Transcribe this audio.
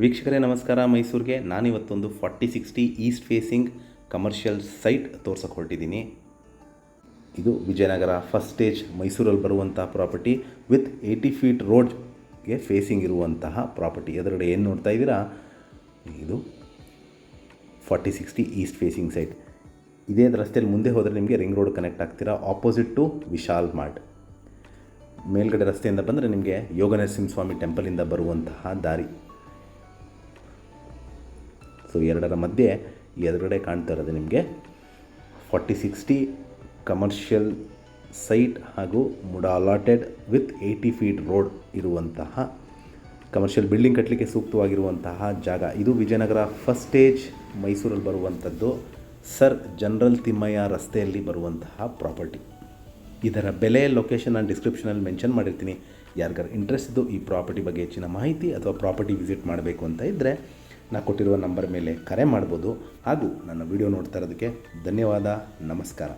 ವೀಕ್ಷಕರೇ ನಮಸ್ಕಾರ. ಮೈಸೂರಿಗೆ ನಾನಿವತ್ತೊಂದು 4060 ಈಸ್ಟ್ ಫೇಸಿಂಗ್ ಕಮರ್ಷಿಯಲ್ ಸೈಟ್ ತೋರ್ಸೋಕೆ ಹೊರಟಿದ್ದೀನಿ. ಇದು ವಿಜಯನಗರ ಫಸ್ಟ್ ಸ್ಟೇಜ್ ಮೈಸೂರಲ್ಲಿ ಬರುವಂಥ ಪ್ರಾಪರ್ಟಿ ವಿತ್ 80 ಫೀಟ್ ರೋಡ್ಗೆ ಫೇಸಿಂಗ್ ಇರುವಂತಹ ಪ್ರಾಪರ್ಟಿ. ಎದುರುಗಡೆ ಏನು ನೋಡ್ತಾ ಇದ್ದೀರಾ, ಇದು 4060 ಈಸ್ಟ್ ಫೇಸಿಂಗ್ ಸೈಟ್. ಇದೇ ರಸ್ತೆಯಲ್ಲಿ ಮುಂದೆ ಹೋದರೆ ನಿಮಗೆ ರಿಂಗ್ ರೋಡ್ ಕನೆಕ್ಟ್ ಆಗ್ತೀರಾ, ಆಪೋಸಿಟ್ ಟು ವಿಶಾಲ್ ಮಾರ್ಟ್. ಮೇಲ್ಗಡೆ ರಸ್ತೆಯಿಂದ ಬಂದರೆ ನಿಮಗೆ ಯೋಗ ನರಸಿಂಹಸ್ವಾಮಿ ಟೆಂಪಲಿಂದ ಬರುವಂತಹ ದಾರಿ. ಸೊ ಎರಡರ ಮಧ್ಯೆ ಎದುರುಗಡೆ ಕಾಣ್ತಾ ಇರೋದು ನಿಮಗೆ 4060 ಕಮರ್ಷಿಯಲ್ ಸೈಟ್ ಹಾಗೂ MUDA allotted with 80 feet road ಇರುವಂತಹ ಕಮರ್ಷಿಯಲ್ ಬಿಲ್ಡಿಂಗ್ ಕಟ್ಟಲಿಕ್ಕೆ ಸೂಕ್ತವಾಗಿರುವಂತಹ ಜಾಗ. ಇದು ವಿಜಯನಗರ ಫಸ್ಟ್ ಸ್ಟೇಜ್ ಮೈಸೂರಲ್ಲಿ ಬರುವಂಥದ್ದು, ಸರ್ ಜನರಲ್ ತಿಮ್ಮಯ್ಯ ರಸ್ತೆಯಲ್ಲಿ ಬರುವಂತಹ ಪ್ರಾಪರ್ಟಿ. ಇದರ ಬೆಲೆ, ಲೊಕೇಶನ್ ನಾನು ಡಿಸ್ಕ್ರಿಪ್ಷನಲ್ಲಿ ಮೆನ್ಷನ್ ಮಾಡಿರ್ತೀನಿ. ಯಾರಿಗಾರು ಇಂಟ್ರೆಸ್ಟ್ ಇದ್ದು ಈ ಪ್ರಾಪರ್ಟಿ ಬಗ್ಗೆ ಹೆಚ್ಚಿನ ಮಾಹಿತಿ ಅಥವಾ ಪ್ರಾಪರ್ಟಿ ವಿಸಿಟ್ ಮಾಡಬೇಕು ಅಂತ ಇದ್ದರೆ ನಾನು ಕೊಟ್ಟಿರುವ ನಂಬರ್ ಮೇಲೆ ಕರೆ ಮಾಡ್ಬೋದು. ಹಾಗೂ ನನ್ನ ವಿಡಿಯೋ ನೋಡ್ತಾ ಇರೋದಕ್ಕೆ ಧನ್ಯವಾದ. ನಮಸ್ಕಾರ.